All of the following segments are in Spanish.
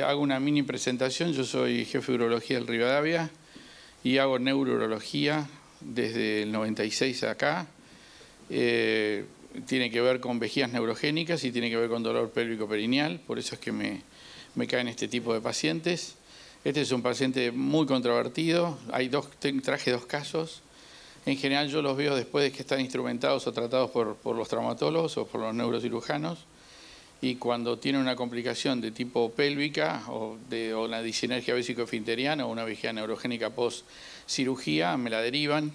Hago una mini presentación. Yo soy jefe de urología del Rivadavia y hago neurología desde el 96 acá. Tiene que ver con vejigas neurogénicas y tiene que ver con dolor pélvico perineal. Por eso es que me caen este tipo de pacientes. Este es un paciente muy controvertido. Traje dos casos. En general yo los veo después de que están instrumentados o tratados por los traumatólogos o por los neurocirujanos. Y cuando tiene una complicación de tipo pélvica o una disinergia vesico-esfinteriana o una vejiga neurogénica post-cirugía, me la derivan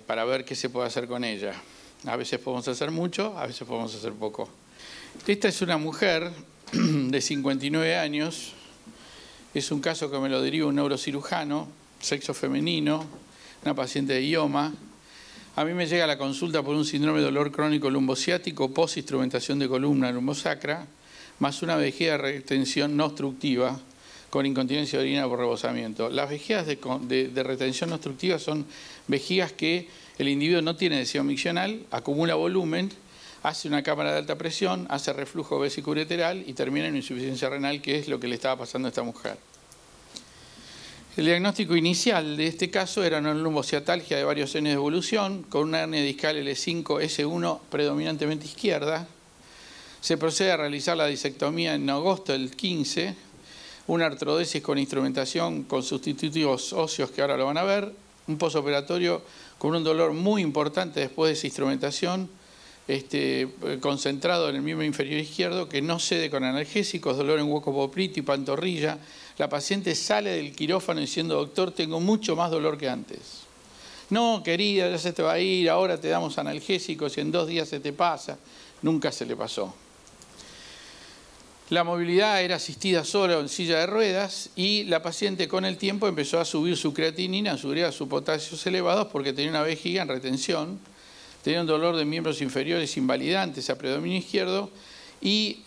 para ver qué se puede hacer con ella. A veces podemos hacer mucho, a veces podemos hacer poco. Esta es una mujer de 59 años. Es un caso que me lo deriva un neurocirujano, sexo femenino, una paciente de IOMA. A mí me llega a la consulta por un síndrome de dolor crónico lumbociático post-instrumentación de columna lumbosacra, más una vejiga de retención no obstructiva con incontinencia de orina por rebosamiento. Las vejigas de retención no obstructiva son vejigas que el individuo no tiene deseo miccional, acumula volumen, hace una cámara de alta presión, hace reflujo vesicoureteral y termina en insuficiencia renal, que es lo que le estaba pasando a esta mujer. El diagnóstico inicial de este caso era una lumbociatalgia de varios años de evolución, con una hernia discal L5-S1 predominantemente izquierda. Se procede a realizar la disectomía en agosto del 15, una artrodesis con instrumentación con sustitutivos óseos que ahora lo van a ver, un posoperatorio con un dolor muy importante después de esa instrumentación, concentrado en el miembro inferior izquierdo, que no cede con analgésicos, dolor en hueco popliteo y pantorrilla. La paciente sale del quirófano diciendo: doctor, tengo mucho más dolor que antes. No, querida, ya se te va a ir, ahora te damos analgésicos y en 2 días se te pasa. Nunca se le pasó. La movilidad era asistida solo en silla de ruedas y la paciente con el tiempo empezó a subir su creatinina, a subir a sus potasios elevados porque tenía una vejiga en retención. Tenía un dolor de miembros inferiores invalidantes a predominio izquierdo y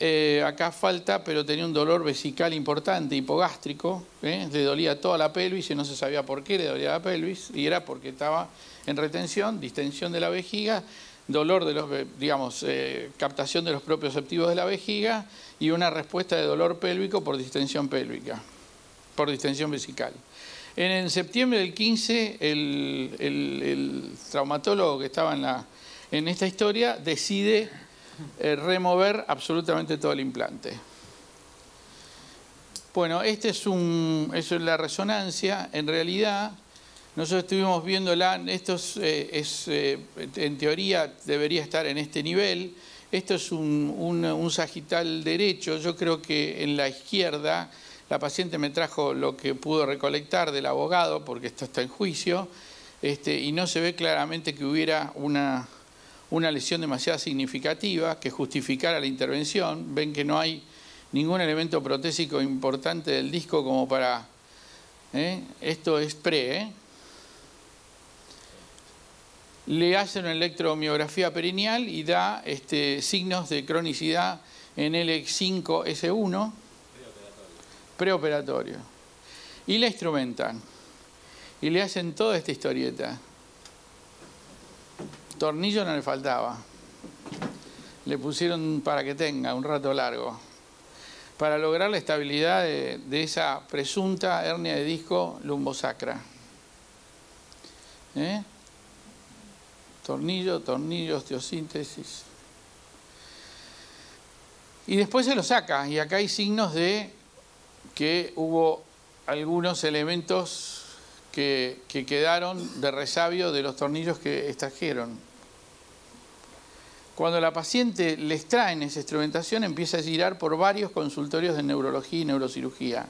acá falta, pero tenía un dolor vesical importante, hipogástrico, le dolía toda la pelvis y no se sabía por qué le dolía la pelvis y era porque estaba en retención, distensión de la vejiga, dolor de los, captación de los propioceptivos de la vejiga y una respuesta de dolor pélvico por distensión pélvica, por distensión vesical. En septiembre del 15, el traumatólogo que estaba en esta historia decide remover absolutamente todo el implante. Bueno, eso es la resonancia. En realidad, nosotros estuvimos viéndola, en teoría debería estar en este nivel. Esto es un sagital derecho. Yo creo que en la izquierda, la paciente me trajo lo que pudo recolectar del abogado, porque esto está en juicio, y no se ve claramente que hubiera una lesión demasiado significativa que justificara la intervención. Ven que no hay ningún elemento protésico importante del disco como para... Esto es Le hacen una electromiografía perineal y da signos de cronicidad en L5-S1. Preoperatorio. Y la instrumentan. Y le hacen toda esta historieta. Tornillo no le faltaba. Le pusieron para que tenga un rato largo. Para lograr la estabilidad de esa presunta hernia de disco lumbosacra. Tornillo, osteosíntesis. Y después se lo saca. Y acá hay signos de que hubo algunos elementos que quedaron de resabio de los tornillos que extrajeron. Cuando la paciente les traen esa instrumentación, empieza a girar por varios consultorios de neurología y neurocirugía.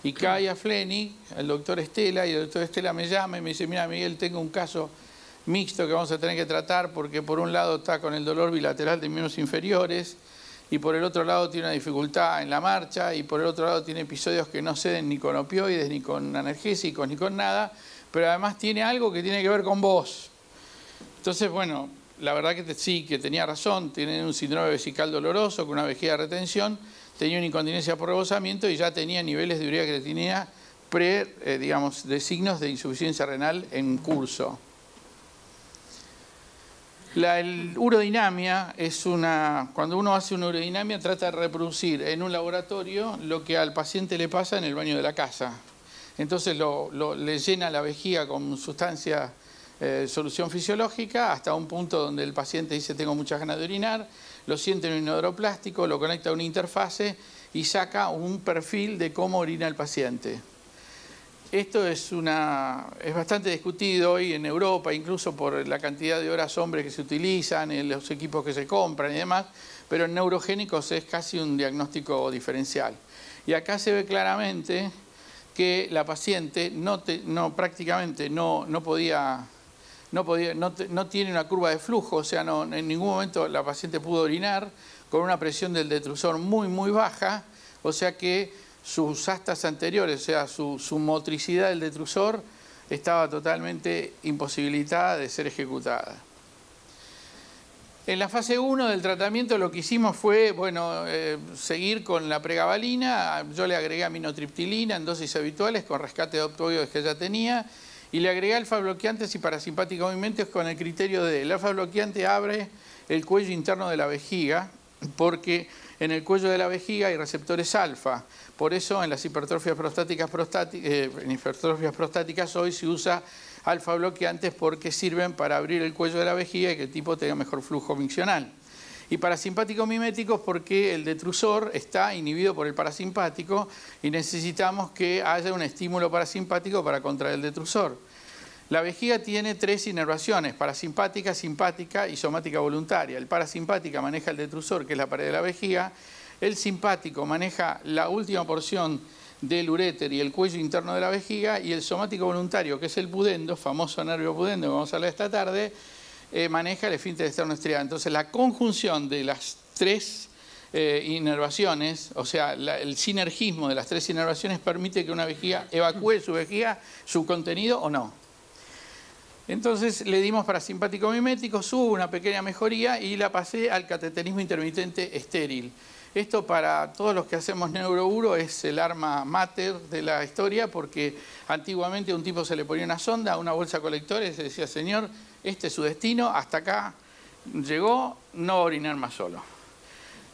Y cae a Fleni, el doctor Estela, y el doctor Estela me llama y me dice: mira, Miguel, tengo un caso mixto que vamos a tener que tratar porque por un lado está con el dolor bilateral de miembros inferiores y por el otro lado tiene una dificultad en la marcha y por el otro lado tiene episodios que no ceden ni con opioides, ni con analgésicos, ni con nada, pero además tiene algo que tiene que ver con vos. Entonces, bueno, la verdad que sí, que tenía razón, tiene un síndrome vesical doloroso con una vejiga de retención, tenía una incontinencia por rebosamiento y ya tenía niveles de urea creatinina de signos de insuficiencia renal en curso. La urodinamia es cuando uno hace una urodinamia trata de reproducir en un laboratorio lo que al paciente le pasa en el baño de la casa. Entonces le llena la vejiga con sustancia, solución fisiológica, hasta un punto donde el paciente dice tengo muchas ganas de orinar, lo siente en un inodoro plástico, lo conecta a una interfase y saca un perfil de cómo orina el paciente. Esto es bastante discutido hoy en Europa, incluso por la cantidad de horas hombre que se utilizan, en los equipos que se compran y demás, pero en neurogénicos es casi un diagnóstico diferencial. Y acá se ve claramente que la paciente prácticamente no tiene una curva de flujo, o sea, en ningún momento la paciente pudo orinar con una presión del detrusor muy, muy baja, o sea que sus astas anteriores, o sea, su motricidad del detrusor estaba totalmente imposibilitada de ser ejecutada. En la fase 1 del tratamiento lo que hicimos fue, seguir con la pregabalina. Yo le agregué aminotriptilina en dosis habituales con rescate de opioides que ya tenía y le agregué alfa-bloqueantes y parasimpáticos movimientos con el criterio de el alfa-bloqueante abre el cuello interno de la vejiga porque en el cuello de la vejiga hay receptores alfa. Por eso en las hipertrofias prostáticas hoy se usa alfa bloqueantes porque sirven para abrir el cuello de la vejiga y que el tipo tenga mejor flujo miccional. Y parasimpáticos miméticos porque el detrusor está inhibido por el parasimpático y necesitamos que haya un estímulo parasimpático para contraer el detrusor. La vejiga tiene 3 inervaciones, parasimpática, simpática y somática voluntaria. El parasimpática maneja el detrusor, que es la pared de la vejiga. El simpático maneja la última porción del uréter y el cuello interno de la vejiga. Y el somático voluntario, que es el pudendo, famoso nervio pudendo que vamos a hablar esta tarde, maneja el esfínter externo-estriado. Entonces, la conjunción de las 3 inervaciones, o sea, el sinergismo de las 3 inervaciones permite que una vejiga evacúe su contenido o no. Entonces le dimos parasimpático mimético, hubo una pequeña mejoría y la pasé al cateterismo intermitente estéril. Esto para todos los que hacemos neurouro es el arma mater de la historia porque antiguamente a un tipo se le ponía una sonda, una bolsa colectora y se decía, señor, este es su destino, hasta acá llegó, no va a orinar más solo.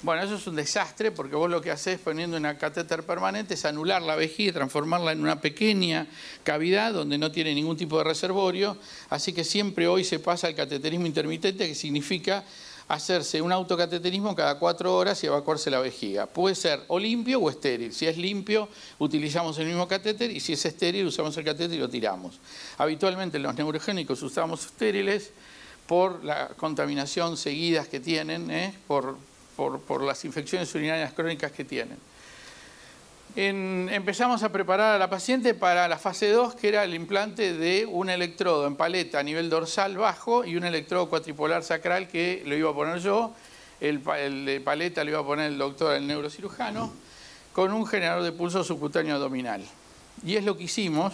Bueno, eso es un desastre porque vos lo que hacés poniendo una catéter permanente es anular la vejiga y transformarla en una pequeña cavidad donde no tiene ningún tipo de reservorio. Así que siempre hoy se pasa al cateterismo intermitente, que significa hacerse un autocateterismo cada 4 horas y evacuarse la vejiga. Puede ser o limpio o estéril. Si es limpio, utilizamos el mismo catéter y si es estéril, usamos el catéter y lo tiramos. Habitualmente los neurogénicos usamos estériles por la contaminación seguidas que tienen, por las infecciones urinarias crónicas que tienen. Empezamos a preparar a la paciente para la fase 2, que era el implante de un electrodo en paleta a nivel dorsal bajo y un electrodo cuatripolar sacral que lo iba a poner yo. El de paleta lo iba a poner el doctor, el neurocirujano, con un generador de pulso subcutáneo abdominal. Y es lo que hicimos.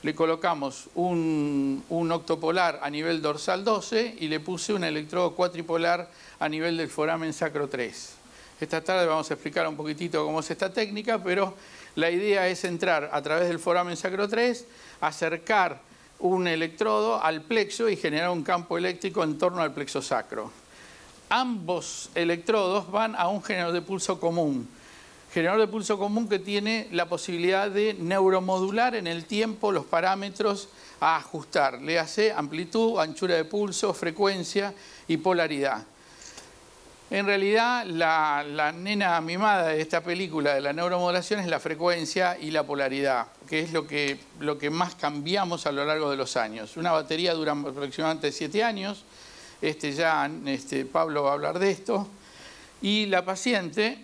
Le colocamos un octopolar a nivel dorsal 12 y le puse un electrodo cuatripolar a nivel del foramen sacro 3. Esta tarde vamos a explicar un poquitito cómo es esta técnica, pero la idea es entrar a través del foramen sacro 3, acercar un electrodo al plexo y generar un campo eléctrico en torno al plexo sacro. Ambos electrodos van a un generador de pulso común. Generador de pulso común que tiene la posibilidad de neuromodular en el tiempo los parámetros a ajustar. Le hace amplitud, anchura de pulso, frecuencia y polaridad. En realidad, la nena mimada de esta película de la neuromodulación es la frecuencia y la polaridad, que es lo que más cambiamos a lo largo de los años. Una batería dura aproximadamente 7 años. Pablo va a hablar de esto. Y la paciente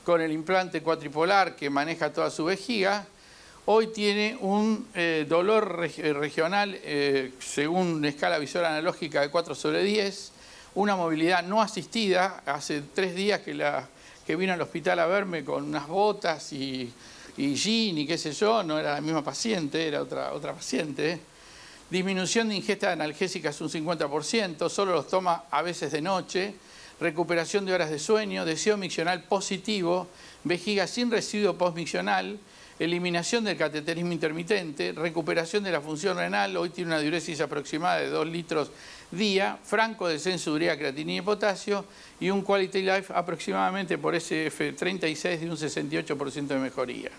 con el implante cuatripolar que maneja toda su vejiga, hoy tiene un dolor regional según una escala visual analógica de 4/10, una movilidad no asistida. Hace 3 días que vino al hospital a verme con unas botas y jean y qué sé yo, no era la misma paciente, era otra paciente. Disminución de ingesta de analgésicas un 50%, solo los toma a veces de noche. Recuperación de horas de sueño, deseo miccional positivo, vejiga sin residuo postmiccional, eliminación del cateterismo intermitente, recuperación de la función renal, hoy tiene una diuresis aproximada de 2 litros día, franco descenso de urea, creatinina y potasio, y un quality life aproximadamente por SF36 de un 68% de mejoría.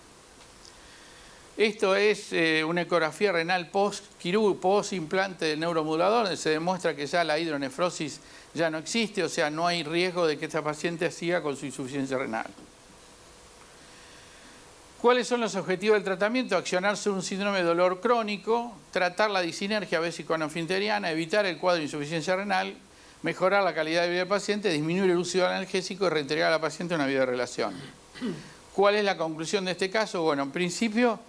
Esto es una ecografía renal post-implante del neuromodulador, donde se demuestra que ya la hidronefrosis ya no existe, o sea, no hay riesgo de que esta paciente siga con su insuficiencia renal. ¿Cuáles son los objetivos del tratamiento? Accionar sobre un síndrome de dolor crónico, tratar la disinergia vesico-anfinteriana, evitar el cuadro de insuficiencia renal, mejorar la calidad de vida del paciente, disminuir el uso del analgésico y reintegrar a la paciente a una vida de relación. ¿Cuál es la conclusión de este caso? Bueno, en principio,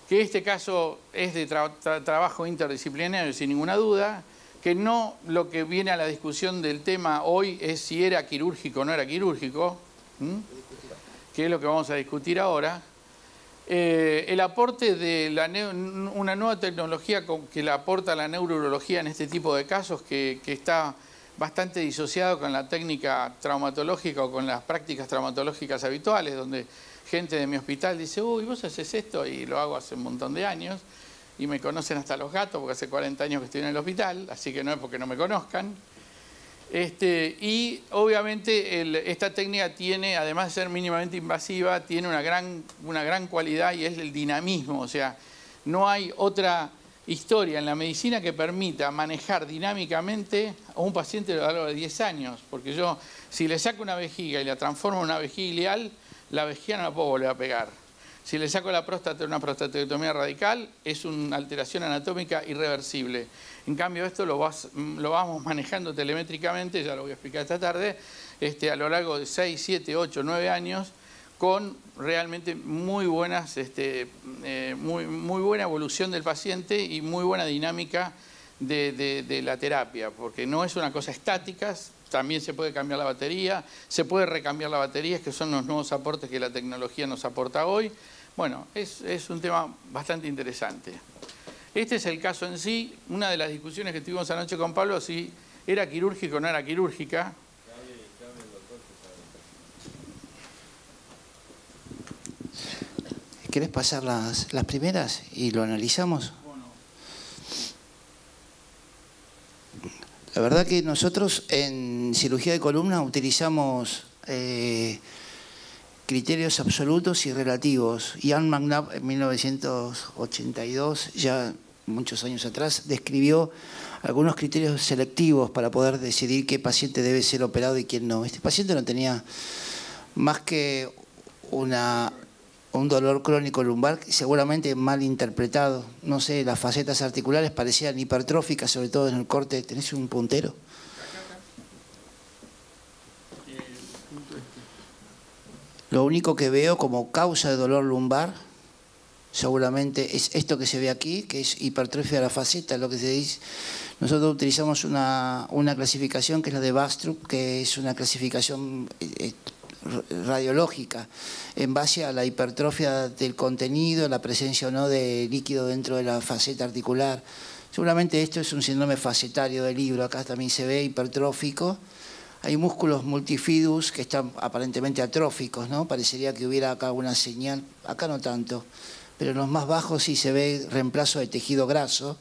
que este caso es de trabajo interdisciplinario sin ninguna duda, que no lo que viene a la discusión del tema hoy es si era quirúrgico o no era quirúrgico, que es lo que vamos a discutir ahora. El aporte de una nueva tecnología que la aporta la neurología en este tipo de casos, que está bastante disociado con la técnica traumatológica o con las prácticas traumatológicas habituales, donde gente de mi hospital dice, uy, vos haces esto, y lo hago hace un montón de años, y me conocen hasta los gatos, porque hace 40 años que estoy en el hospital, así que no es porque no me conozcan. Y obviamente esta técnica tiene, además de ser mínimamente invasiva, tiene una gran cualidad y es el dinamismo. O sea, no hay otra historia en la medicina que permita manejar dinámicamente a un paciente a lo largo de 10 años. Porque yo, si le saco una vejiga y la transformo en una vejiga ileal, la vejiga no la puedo volver a pegar. Si le saco la próstata en una prostatectomía radical, es una alteración anatómica irreversible. En cambio, esto lo vamos manejando telemétricamente, ya lo voy a explicar esta tarde, a lo largo de 6, 7, 8, 9 años, con realmente muy buena evolución del paciente y muy buena dinámica de la terapia, porque no es una cosa estática, también se puede cambiar la batería, se puede recambiar la batería, que son los nuevos aportes que la tecnología nos aporta hoy. Bueno, es un tema bastante interesante. Este es el caso en sí. Una de las discusiones que tuvimos anoche con Pablo, si era quirúrgica o no era quirúrgica. ¿Querés pasar las primeras y lo analizamos? La verdad que nosotros en cirugía de columna utilizamos criterios absolutos y relativos. Ian McNabb en 1982, ya muchos años atrás, describió algunos criterios selectivos para poder decidir qué paciente debe ser operado y quién no. Este paciente no tenía más que un dolor crónico lumbar, seguramente mal interpretado. No sé, las facetas articulares parecían hipertróficas, sobre todo en el corte. ¿Tenés un puntero? Lo único que veo como causa de dolor lumbar seguramente es esto que se ve aquí, que es hipertrofia de la faceta, lo que se dice. Nosotros utilizamos una clasificación que es la de Bastrup, que es una clasificación radiológica en base a la hipertrofia del contenido, la presencia o no de líquido dentro de la faceta articular. Seguramente esto es un síndrome facetario del libro, acá también se ve hipertrófico. Hay músculos multifidus que están aparentemente atróficos, ¿no? Parecería que hubiera acá una señal, acá no tanto, pero en los más bajos sí se ve reemplazo de tejido graso,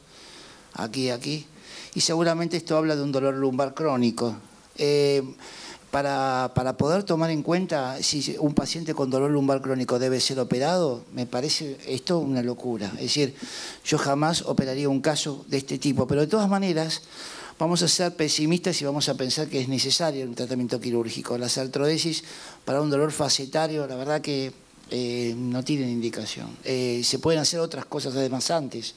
aquí, aquí, y seguramente esto habla de un dolor lumbar crónico. Para poder tomar en cuenta si un paciente con dolor lumbar crónico debe ser operado, me parece esto una locura. Es decir, yo jamás operaría un caso de este tipo, pero de todas maneras vamos a ser pesimistas y vamos a pensar que es necesario un tratamiento quirúrgico. Las artrodesis para un dolor facetario, la verdad que no tienen indicación. Se pueden hacer otras cosas además antes,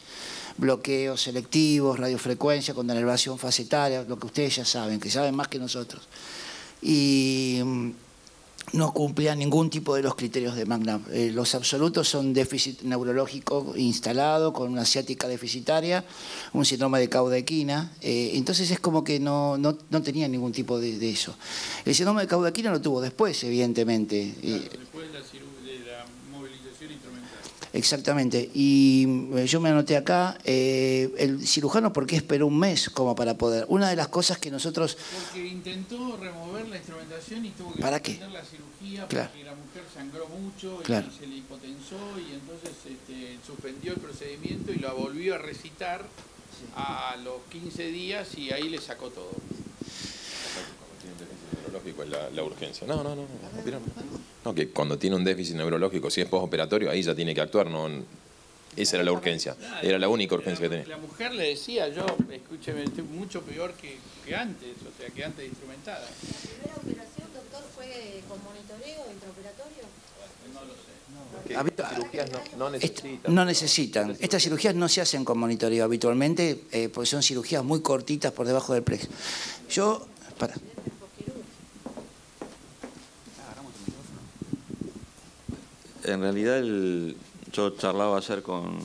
bloqueos selectivos, radiofrecuencia con denervación facetaria, lo que ustedes ya saben, que saben más que nosotros. Y no cumplían ningún tipo de los criterios de McNabb. Los absolutos son déficit neurológico instalado con una ciática deficitaria, un síndrome de caudequina. Entonces es como que no tenía ningún tipo de eso. El síndrome de caudequina lo tuvo después, evidentemente. Claro, después de la movilización instrumental. Exactamente. Y yo me anoté acá, el cirujano, ¿por qué esperó un mes como para poder? Una de las cosas que nosotros... Porque intentó remover la instrumentación y tuvo que ¿Para qué? suspender la cirugía Claro. porque la mujer sangró mucho Claro. y se le hipotensó y entonces suspendió el procedimiento y lo volvió a recitar a los 15 días y ahí le sacó todo. Neurológico es la urgencia. No, que cuando tiene un déficit neurológico, si es postoperatorio, ahí ya tiene que actuar. No, esa era la urgencia. Era la única urgencia que tenía. La mujer le decía, yo, escúcheme, estoy mucho peor que antes, o sea, que antes de instrumentada. ¿La primera operación, doctor, fue con monitoreo intraoperatorio? No lo sé. Estas cirugías no necesitan. No necesitan. Estas cirugías no se hacen con monitoreo habitualmente, porque son cirugías muy cortitas por debajo del plexo. Yo... Para. En realidad yo charlaba ayer con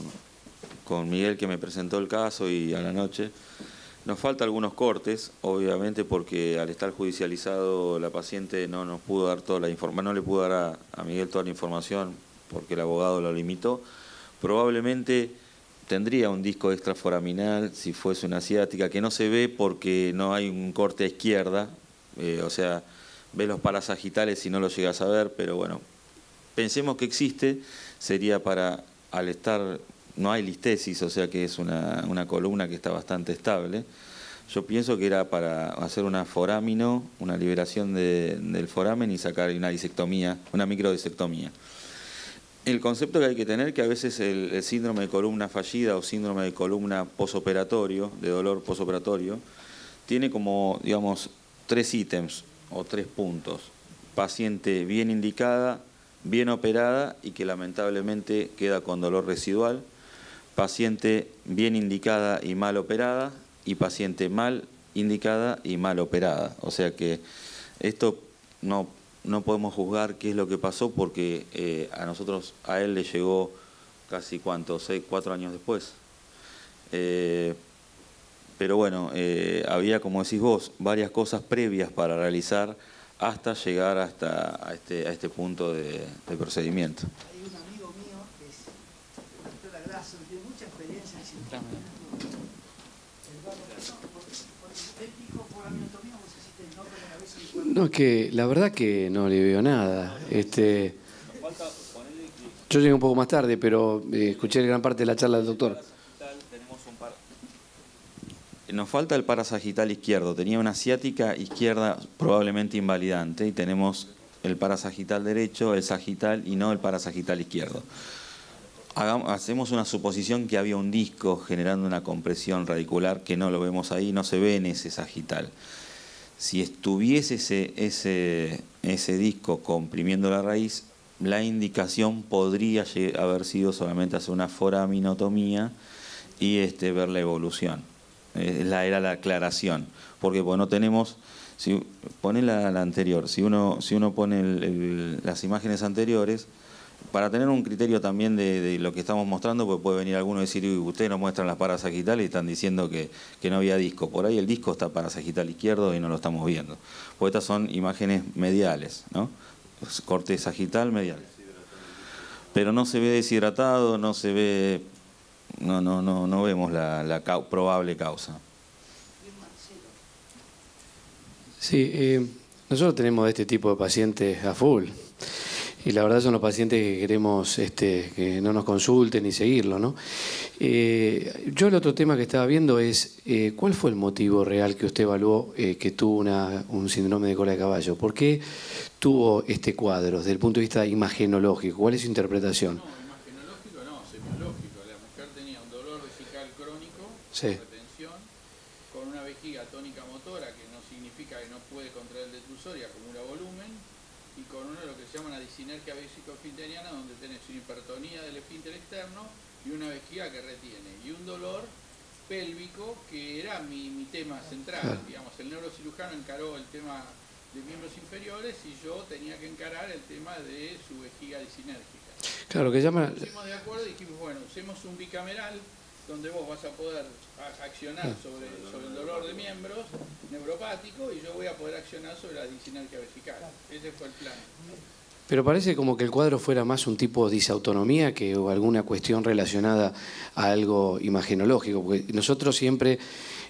Miguel, que me presentó el caso, y a la noche nos falta algunos cortes, obviamente porque al estar judicializado la paciente no nos pudo dar toda la información, no le pudo dar a Miguel toda la información porque el abogado lo limitó. Probablemente tendría un disco extraforaminal si fuese una ciática, que no se ve porque no hay un corte a izquierda, o sea, ves los parasagitales y no los llegas a ver, pero bueno, pensemos que existe, sería para, al estar, no hay listesis, o sea que es una columna que está bastante estable. Yo pienso que era para hacer una forámino, una liberación del foramen y sacar una disectomía, una microdisectomía. El concepto que hay que tener, que a veces el síndrome de columna fallida o síndrome de columna posoperatorio, de dolor posoperatorio, tiene como, digamos, 3 ítems o 3 puntos. Paciente bien indicada, bien operada y que lamentablemente queda con dolor residual, paciente bien indicada y mal operada, y paciente mal indicada y mal operada. O sea que esto no podemos juzgar qué es lo que pasó porque a él le llegó casi, ¿cuánto? 4 años después. Pero bueno, había, como decís vos, varias cosas previas para realizar hasta llegar a este punto de procedimiento. Hay un amigo mío que es el doctor Agrasso, que tiene mucha experiencia en cirugía. No, es que la verdad que no le veo nada. Yo llegué un poco más tarde, pero escuché gran parte de la charla del doctor. Nos falta el parasagital izquierdo. Tenía una ciática izquierda probablemente invalidante y tenemos el parasagital derecho, el sagital y no el parasagital izquierdo. Hacemos una suposición que había un disco generando una compresión radicular que no lo vemos ahí, no se ve en ese sagital. Si estuviese ese disco comprimiendo la raíz, la indicación podría haber sido solamente hacer una foraminotomía y ver la evolución. Era la aclaración, porque bueno, tenemos, si pone la anterior, si uno pone las imágenes anteriores, para tener un criterio también de lo que estamos mostrando, pues puede venir alguno y decir, uy, ustedes nos muestran las parasagitales y están diciendo que no había disco. Por ahí el disco está parasagital izquierdo y no lo estamos viendo. Pues estas son imágenes mediales, ¿no? Corte sagital medial. Pero no se ve deshidratado, no se ve, no vemos la probable causa. Sí, nosotros tenemos este tipo de pacientes a full. Y la verdad son los pacientes que queremos que no nos consulten ni seguirlo, ¿no? Yo el otro tema que estaba viendo es, ¿cuál fue el motivo real que usted evaluó que tuvo un síndrome de cola de caballo? ¿Por qué tuvo este cuadro desde el punto de vista imagenológico? ¿Cuál es su interpretación? No, imagenológico no, semiológico. La mujer tenía un dolor vesical crónico, Sí. retención, con una vejiga tónica motora, que no significa que no puede contraer el detrusor y acumula volumen, y con lo que se llama una disinergia vesico-esfinteriana, donde tenés una hipertonía del esfínter externo y una vejiga que retiene, y un dolor pélvico que era mi tema central. Claro. Digamos, el neurocirujano encaró el tema de miembros inferiores y yo tenía que encarar el tema de su vejiga disinérgica. Claro, que llama... Nos pusimos de acuerdo y dijimos, bueno, usemos un bicameral donde vos vas a poder accionar sobre el dolor de miembros neuropático y yo voy a poder accionar sobre la disinergia vesical. Ese fue el plan. Pero parece como que el cuadro fuera más un tipo de disautonomía que alguna cuestión relacionada a algo imagenológico, porque nosotros siempre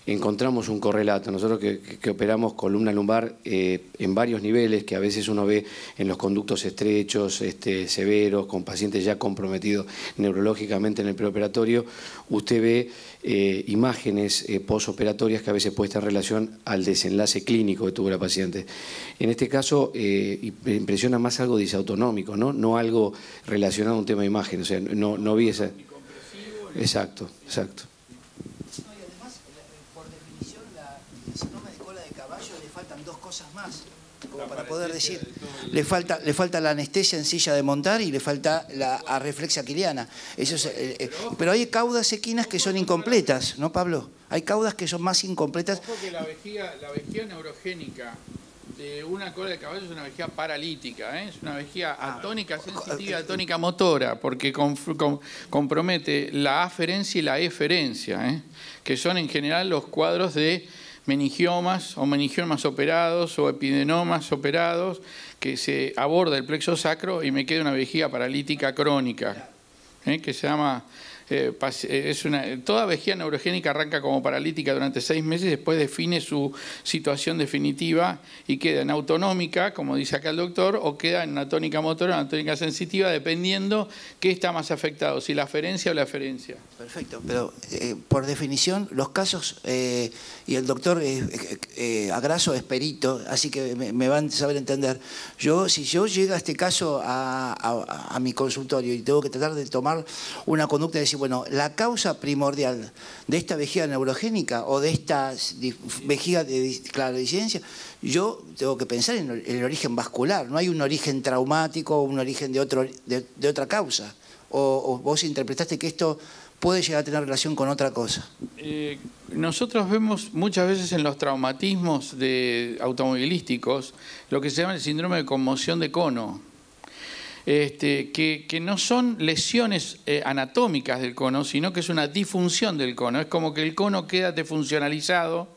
encontramos un correlato. Nosotros que operamos columna lumbar en varios niveles, que a veces uno ve en los conductos estrechos, severos, con pacientes ya comprometidos neurológicamente en el preoperatorio, usted ve imágenes posoperatorias que a veces puede estar en relación al desenlace clínico que tuvo la paciente. En este caso, me impresiona más algo disautonómico, ¿no? No algo relacionado a un tema de imagen. O sea, no vi esa... Exacto, exacto. Más, como para poder decir, le falta la anestesia en silla de montar y le falta la arreflexia quiliana. Eso es, pero hay caudas equinas que son incompletas, ¿no, Pablo? Hay caudas que son más incompletas. Ojo que la vejiga neurogénica de una cola de caballo es una vejiga paralítica, ¿eh? Es una vejiga atónica sensitiva, atónica motora, porque compromete la aferencia y la eferencia, ¿eh? Que son en general los cuadros de meningiomas o meningiomas operados o epidenomas operados, que se aborda el plexo sacro y me queda una vejiga paralítica crónica, que se llama... toda vejiga neurogénica arranca como paralítica durante 6 meses, después define su situación definitiva y queda en autonómica, como dice acá el doctor, o queda en una tónica motora, una tónica sensitiva, dependiendo qué está más afectado, si la aferencia o la eferencia. Perfecto, pero por definición los casos, y el doctor Agrasso es perito, así que me van a saber entender. Si yo llego a este caso a mi consultorio y tengo que tratar de tomar una conducta de decir, bueno, la causa primordial de esta vejiga neurogénica o de esta vejiga de disidencia, yo tengo que pensar en el origen vascular. No hay un origen traumático o un origen de otra causa. O vos interpretaste que esto puede llegar a tener relación con otra cosa. Nosotros vemos muchas veces en los traumatismos automovilísticos lo que se llama el síndrome de conmoción de cono. Que no son lesiones anatómicas del cono, sino que es una disfunción del cono. Es como que el cono queda defuncionalizado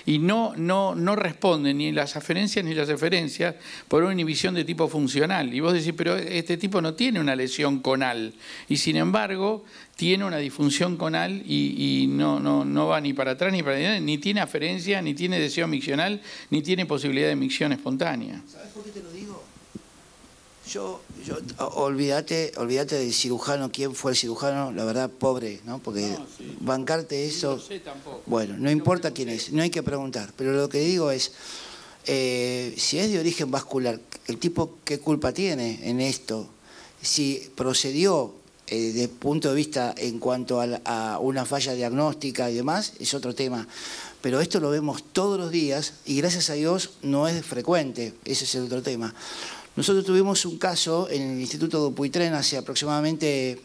y no responde ni las aferencias ni las eferencias por una inhibición de tipo funcional. Y vos decís, pero este tipo no tiene una lesión conal. Y sin embargo, tiene una disfunción conal y no va ni para atrás ni para adelante, ni tiene aferencia, ni tiene deseo miccional, ni tiene posibilidad de micción espontánea. ¿Sabes por qué te lo digo? Olvídate del cirujano, quién fue el cirujano, la verdad, pobre, ¿no? Porque bancarte eso... No sé tampoco. Bueno, no importa quién es, no hay que preguntar, pero lo que digo es, si es de origen vascular, el tipo, ¿qué culpa tiene en esto? Si procedió desde el punto de vista en cuanto a una falla diagnóstica y demás, es otro tema. Pero esto lo vemos todos los días y gracias a Dios no es frecuente, ese es el otro tema. Nosotros tuvimos un caso en el Instituto Dupuytren hace aproximadamente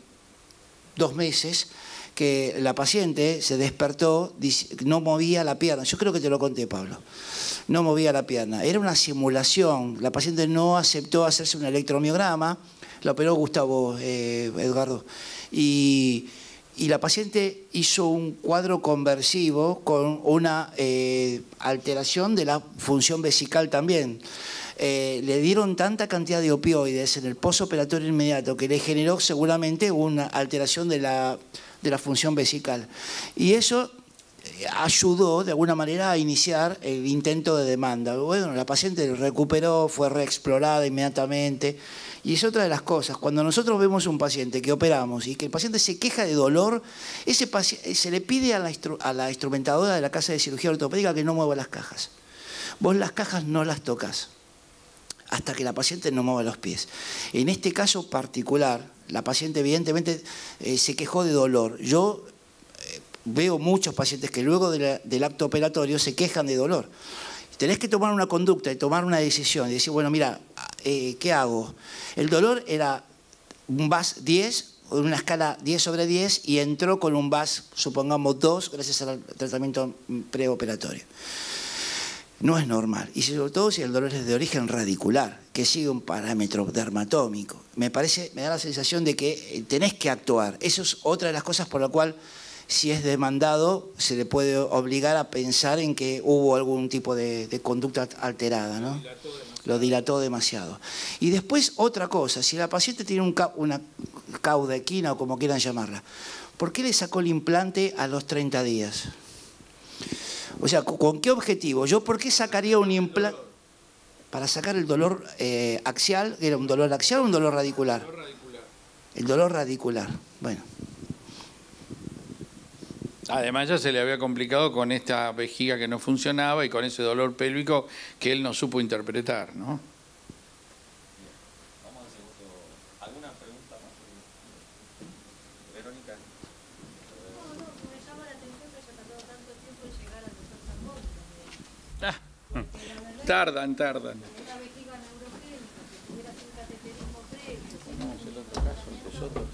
2 meses que la paciente se despertó, no movía la pierna. Yo creo que te lo conté, Pablo. No movía la pierna. Era una simulación. La paciente no aceptó hacerse un electromiograma. La operó Gustavo, Eduardo. Y la paciente hizo un cuadro conversivo con una alteración de la función vesical también. Le dieron tanta cantidad de opioides en el postoperatorio inmediato que le generó seguramente una alteración de la función vesical. Y eso ayudó de alguna manera a iniciar el intento de demanda. Bueno, la paciente recuperó, fue reexplorada inmediatamente. Y es otra de las cosas, cuando nosotros vemos un paciente que operamos y que el paciente se queja de dolor, se le pide a la instrumentadora de la casa de cirugía ortopédica que no mueva las cajas. Vos las cajas no las tocas hasta que la paciente no mueva los pies. En este caso particular, la paciente evidentemente se quejó de dolor. Yo veo muchos pacientes que luego del acto operatorio se quejan de dolor. Tenés que tomar una conducta y tomar una decisión y decir, bueno, mira, ¿qué hago? El dolor era un VAS 10, una escala 10/10, y entró con un VAS, supongamos 2, gracias al tratamiento preoperatorio. No es normal, y sobre todo si el dolor es de origen radicular, que sigue un parámetro dermatómico. Me da la sensación de que tenés que actuar. Eso es otra de las cosas por la cual, si es demandado, se le puede obligar a pensar en que hubo algún tipo de conducta alterada, ¿no? lo dilató demasiado. Y después otra cosa, si la paciente tiene una caudequina o como quieran llamarla, ¿por qué le sacó el implante a los 30 días? O sea, ¿con qué objetivo? ¿Yo por qué sacaría un implante? Para sacar el dolor axial, ¿era un dolor axial o un dolor radicular? Dolor radicular. El dolor radicular, bueno. Además ya se le había complicado con esta vejiga que no funcionaba y con ese dolor pélvico que él no supo interpretar, ¿no? Vamos al segundo. ¿Alguna pregunta más? Verónica. No, me llama la atención que haya tardado tanto tiempo en llegar al doctor Salmón. Tardan. Una vejiga neurogénica, que tuviera sin cateterismo previo. Tenemos el otro caso, el tesoro.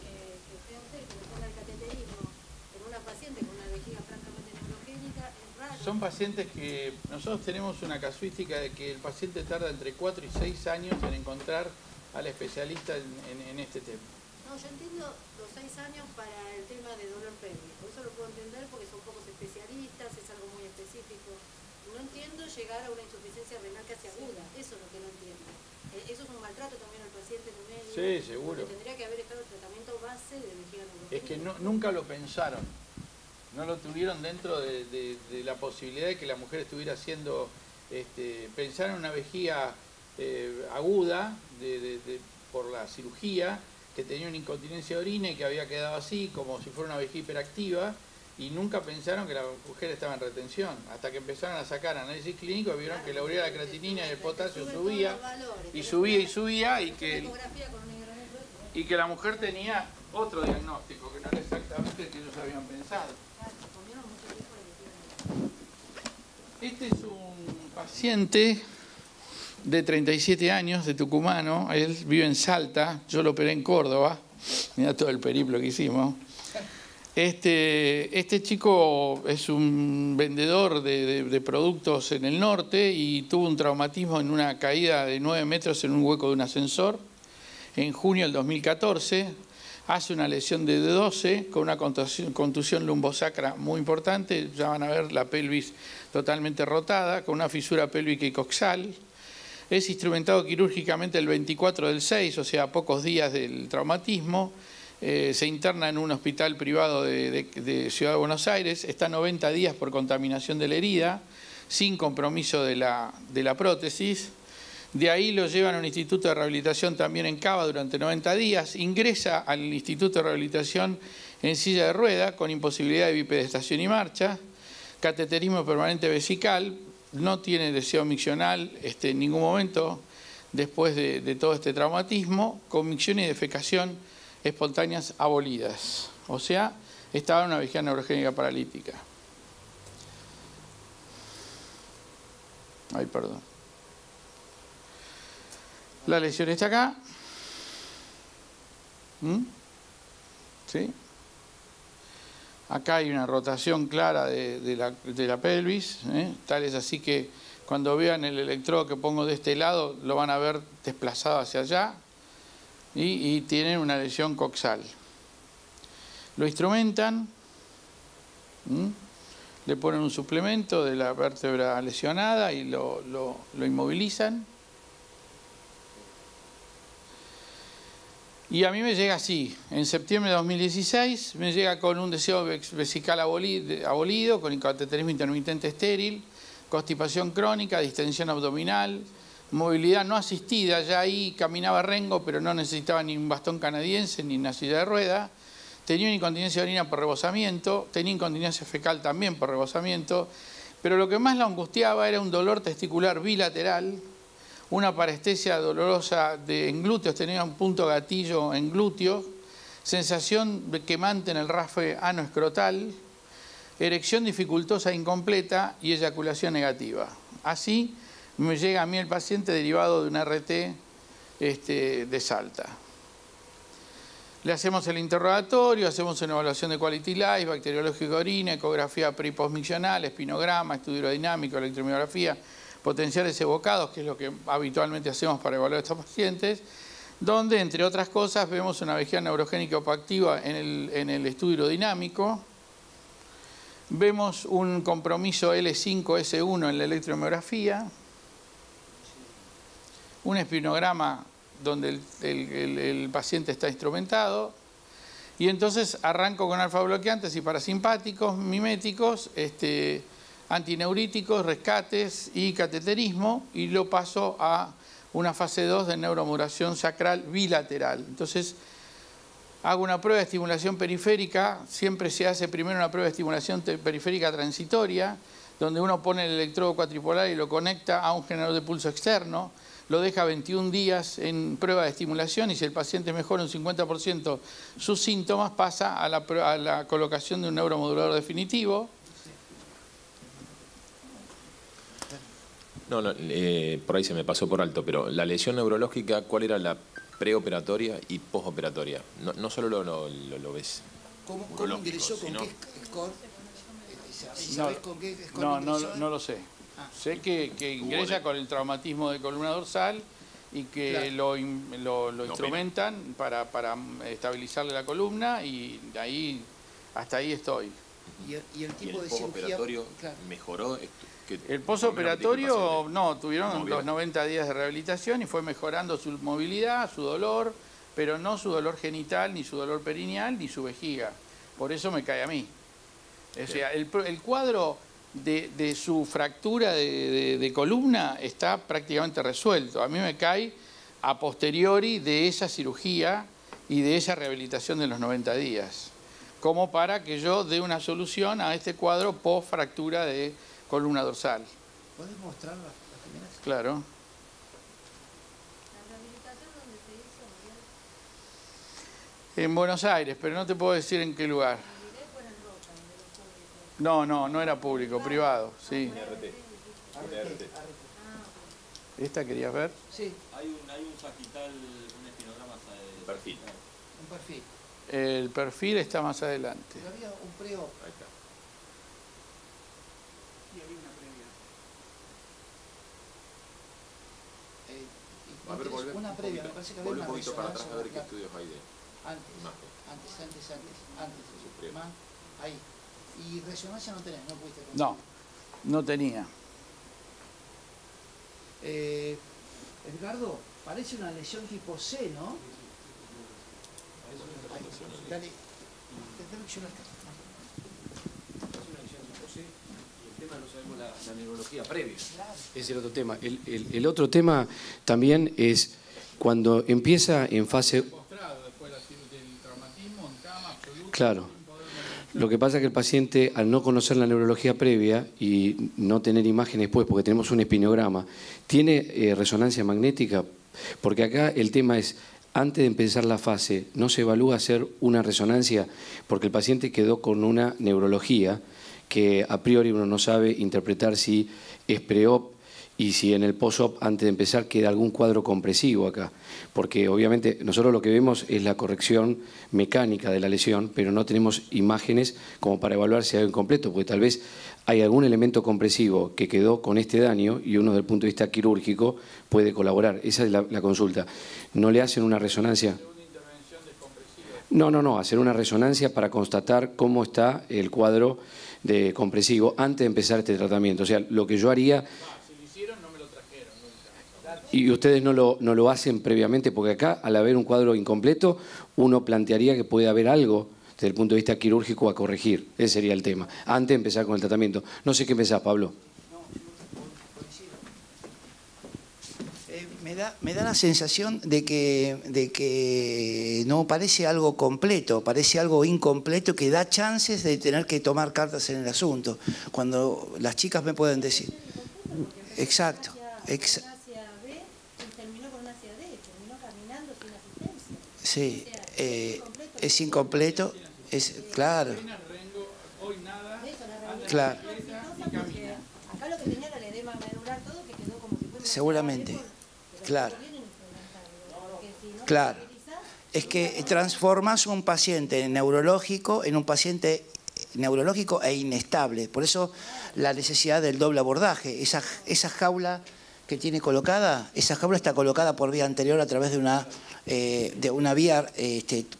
Que sea usted que le ponga el cateterismo en una paciente con una vejiga francamente neurogénica, es raro. Son pacientes que nosotros tenemos una casuística de que el paciente tarda entre 4 y 6 años en encontrar al especialista en este tema. No, yo entiendo los 6 años para el tema de dolor pélvico. Eso lo puedo entender porque son pocos especialistas, es algo muy específico. No entiendo llegar a una insuficiencia renal casi aguda. Eso es lo que no entiendo. Eso es un maltrato también al paciente en el medio. Sí, seguro. Tendría que haber estado el tratamiento base de vejiga neurogénica. Es que nunca lo pensaron. No lo tuvieron dentro de la posibilidad de que la mujer estuviera haciendo, pensaron en una vejiga aguda por la cirugía, que tenía una incontinencia de orina y que había quedado así, como si fuera una vejiga hiperactiva, y nunca pensaron que la mujer estaba en retención. Hasta que empezaron a sacar análisis clínicos, vieron que la urea, la creatinina y el potasio subía, y subía, y que la mujer tenía otro diagnóstico, que no era exactamente el que ellos habían pensado. Este es un paciente de 37 años, de tucumano. Él vive en Salta, yo lo operé en Córdoba. Mirá todo el periplo que hicimos. Este chico es un vendedor de productos en el norte y tuvo un traumatismo en una caída de 9 metros en un hueco de un ascensor en junio del 2014. Hace una lesión de D12 con una contusión lumbosacra muy importante. Ya van a ver la pelvis totalmente rotada, con una fisura pélvica y coxal. Es instrumentado quirúrgicamente el 24 del 6, o sea, a pocos días del traumatismo. Se interna en un hospital privado de Ciudad de Buenos Aires. Está 90 días por contaminación de la herida, sin compromiso de la prótesis. De ahí lo llevan a un instituto de rehabilitación también en Cava durante 90 días. Ingresa al instituto de rehabilitación en silla de rueda, con imposibilidad de bipedestación y marcha. Cateterismo permanente vesical. No tiene deseo miccional en ningún momento después de todo este traumatismo, con micción y defecación espontáneas abolidas. O sea, estaba en una vejiga neurogénica paralítica. Ay, perdón. La lesión está acá. ¿Sí? Acá hay una rotación clara de la pelvis, tal es así que cuando vean el electrodo que pongo de este lado lo van a ver desplazado hacia allá y tienen una lesión coxal. Lo instrumentan, le ponen un suplemento de la vértebra lesionada y lo inmovilizan. Y a mí me llega así, en septiembre de 2016, me llega con un deseo vesical abolido, con cateterismo intermitente estéril, constipación crónica, distensión abdominal, movilidad no asistida, ya ahí caminaba rengo, pero no necesitaba ni un bastón canadiense ni una silla de rueda, tenía una incontinencia de orina por rebosamiento, tenía incontinencia fecal también por rebosamiento, pero lo que más la angustiaba era un dolor testicular bilateral, una parestesia dolorosa en glúteos, tenía un punto gatillo en glúteos, sensación quemante en el rastre anoescrotal, erección dificultosa e incompleta y eyaculación negativa. Así me llega a mí el paciente derivado de un RT de Salta. Le hacemos el interrogatorio, hacemos una evaluación de quality life, bacteriológica de orina, ecografía pre y postmiccional, espinograma, estudio aerodinámico, electromiografía, potenciales evocados, que es lo que habitualmente hacemos para evaluar a estos pacientes, donde, entre otras cosas, vemos una vejiga neurogénica opaactiva en el estudio aerodinámico, vemos un compromiso L5-S1 en la electromiografía, un espinograma donde el paciente está instrumentado, y entonces arranco con alfa-bloqueantes y parasimpáticos, miméticos, antineuríticos, rescates y cateterismo, y lo paso a una fase 2 de neuromodulación sacral bilateral. Entonces, hago una prueba de estimulación periférica, siempre se hace primero una prueba de estimulación periférica transitoria, donde uno pone el electrodo cuatripolar y lo conecta a un generador de pulso externo, lo deja 21 días en prueba de estimulación, y si el paciente mejora un 50% sus síntomas, pasa a la colocación de un neuromodulador definitivo. No, por ahí se me pasó por alto, pero la lesión neurológica, ¿cuál era la preoperatoria y postoperatoria? No solo lo ves. ¿Cómo ingresó? ¿Con qué score? ¿Sabés con qué score ingresó? No lo sé. Sé que ingresa con el traumatismo de columna dorsal y que lo instrumentan para estabilizarle la columna, y de ahí hasta ahí estoy. ¿Y el tipo el de cirugía postoperatorio mejoró? El postoperatorio no, tuvieron los 90 días de rehabilitación y fue mejorando su movilidad, su dolor, pero no su dolor genital, ni su dolor perineal, ni su vejiga. Por eso me cae a mí. O sea, el cuadro de su fractura de columna está prácticamente resuelto. A mí me cae a posteriori de esa cirugía y de esa rehabilitación de los 90 días, como para que yo dé una solución a este cuadro post fractura de columna dorsal. ¿Podés mostrar las primeras? Claro. ¿La rehabilitación dónde se hizo? En Buenos Aires, pero no te puedo decir en qué lugar. No era público, privado, sí. ¿Esta querías ver? Sí. Hay un sagital, un espinograma de perfil. Un perfil. El perfil está más adelante. Pero había un preo. Ahí está. Y había una previa. A ver, volver una previa, me parece que había una un poquito para atrás resonancia a ver qué estudios hay de antes. imagen. Antes. Previa. Más, ahí. Y resonancia no tenés, no pudiste conseguir. No tenía. Edgardo, parece una lesión tipo C, ¿no? Ahí, dale. No sabemos la neurología previa. Ese es el otro tema. El otro tema también es cuando empieza en fase... Claro. Lo que pasa es que el paciente, al no conocer la neurología previa y no tener imágenes después, porque tenemos un espinograma, tiene resonancia magnética, porque acá el tema es, antes de empezar la fase, no se evalúa hacer una resonancia, porque el paciente quedó con una neurología que a priori uno no sabe interpretar si es pre-op y si en el post-op, antes de empezar, queda algún cuadro compresivo acá. Porque obviamente nosotros lo que vemos es la corrección mecánica de la lesión, pero no tenemos imágenes como para evaluar si hay un completo, porque tal vez hay algún elemento compresivo que quedó con este daño y uno desde el punto de vista quirúrgico puede colaborar. Esa es la consulta. ¿No le hacen una resonancia? No, hacer una resonancia para constatar cómo está el cuadro de compresivo antes de empezar este tratamiento. O sea, lo que yo haría... Y ustedes no lo hacen previamente, porque acá, al haber un cuadro incompleto, uno plantearía que puede haber algo desde el punto de vista quirúrgico a corregir. Ese sería el tema, antes de empezar con el tratamiento. No sé qué pensás, Pablo. Me da la sensación de que no parece algo completo, parece algo incompleto que da chances de tener que tomar cartas en el asunto. Cuando las chicas me pueden decir... Exacto. Sí, es incompleto, claro. Claro. Acá lo que tenía era el edema medular todo, que quedó como si fuera... Seguramente, claro. Claro. Es que transformas un paciente neurológico en un paciente neurológico e inestable. Por eso la necesidad del doble abordaje. Esa jaula que tiene colocada, esa jaula está colocada por vía anterior a través de una vía